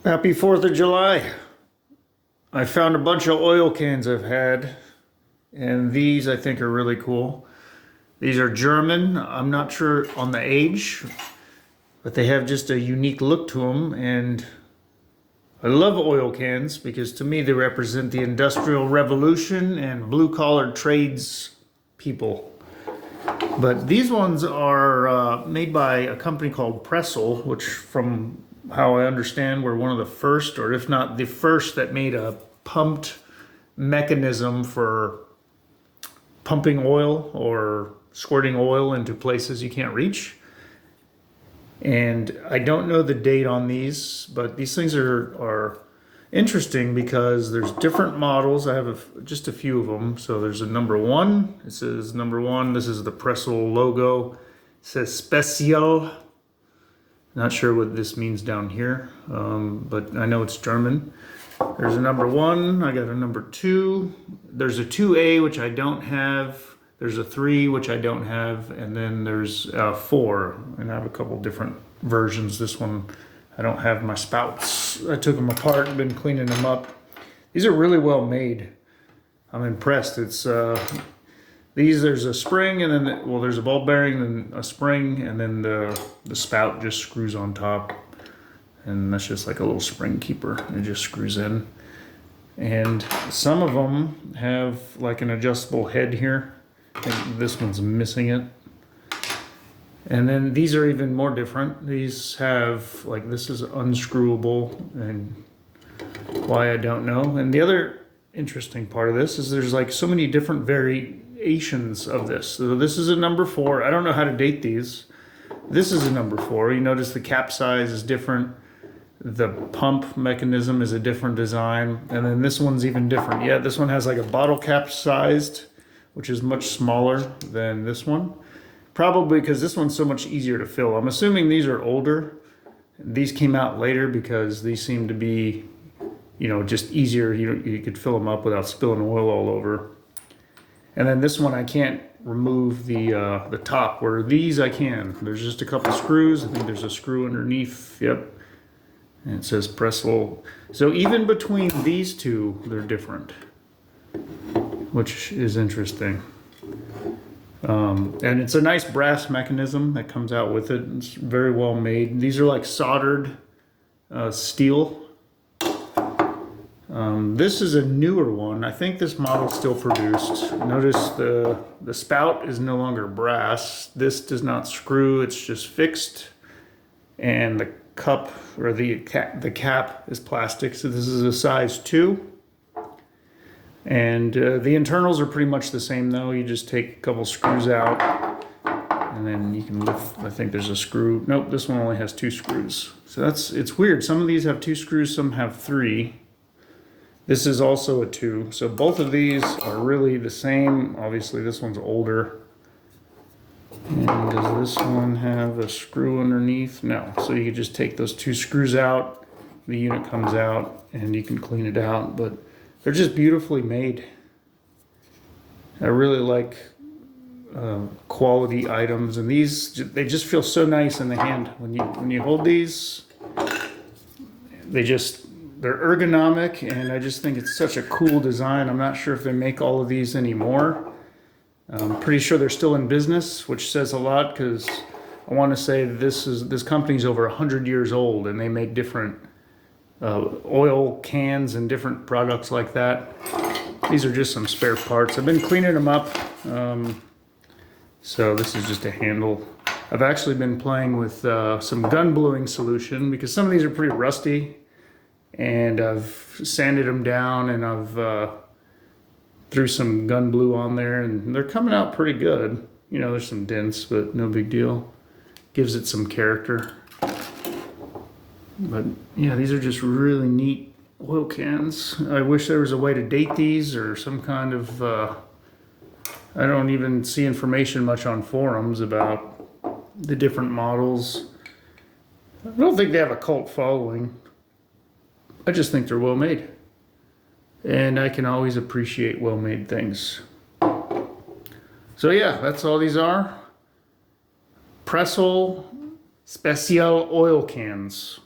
Happy 4th of July. I found a bunch of oil cans I've had, and these I think are really cool. These are German. I'm not sure on the age, but they have just a unique look to them, and I love oil cans because to me they represent the Industrial Revolution and blue-collar trades people. But these ones are made by a company called Pressol, which from how I understand were one of the first, or if not the first, that made a pumped mechanism for pumping oil or squirting oil into places you can't reach. And I don't know the date on these, but these things are interesting because there's different models. I have just a few of them. So there's a number one. It says number one. This is the Pressol logo. It says Spezial. Not sure what this means down here, but I know it's German. There's a number one. I got a number two. There's a 2A, which I don't have. There's a 3, which I don't have. And then there's a 4. And I have a couple different versions. This one, I don't have my spouts. I took them apart and been cleaning them up. These are really well made. I'm impressed. It's there's a spring, and then well, there's a ball bearing, and a spring, and then the spout just screws on top, and that's just like a little spring keeper. It just screws in. And some of them have like an adjustable head here. I think this one's missing it. And then these are even more different. These have like, this is unscrewable, and why I don't know. And the other interesting part of this is there's like so many different variations of this. So this is a number 4. I don't know how to date these. This is a number 4. You notice the cap size is different. The pump mechanism is a different design. And then this one's even different. Yeah, this one has like a bottle cap sized, which is much smaller than this one. Probably because this one's so much easier to fill. I'm assuming these are older. These came out later because these seem to be, just easier. You could fill them up without spilling oil all over. And then this one I can't remove the top, where these I can. There's just a couple screws. I think there's a screw underneath. Yep. And it says Pressol. So even between these two, they're different, which is interesting. And it's a nice brass mechanism that comes out with it. It's very well made. These are like soldered steel. This is a newer one. I think this model's still produced. Notice the spout is no longer brass. This does not screw. It's just fixed. And the cup, or the cap is plastic. So this is a size 2. And the internals are pretty much the same though. You just take a couple screws out and then you can lift. I think there's a screw. Nope, this one only has 2 screws. So it's weird. Some of these have 2 screws, some have 3. This is also a 2. So both of these are really the same. Obviously this one's older. And does this one have a screw underneath? No. So you can just take those 2 screws out. The unit comes out and you can clean it out. But they're just beautifully made. I really like quality items, and these, they just feel so nice in the hand. When you hold these, they're ergonomic, and I just think it's such a cool design. I'm not sure if they make all of these anymore. I'm pretty sure they're still in business, which says a lot, because I want to say this company's over 100 years old, and they make different oil cans and different products like that. These are just some spare parts. I've been cleaning them up. So this is just a handle. I've actually been playing with some gun bluing solution because some of these are pretty rusty, and I've sanded them down, and I've threw some gun blue on there, and they're coming out pretty good. There's some dents, but no big deal. Gives it some character. But yeah, these are just really neat oil cans. I wish there was a way to date these, or some kind of, I don't even see information much on forums about the different models. I don't think they have a cult following. I just think they're well made. And I can always appreciate well made things. So yeah, that's all these are. Pressol Spezial oil cans.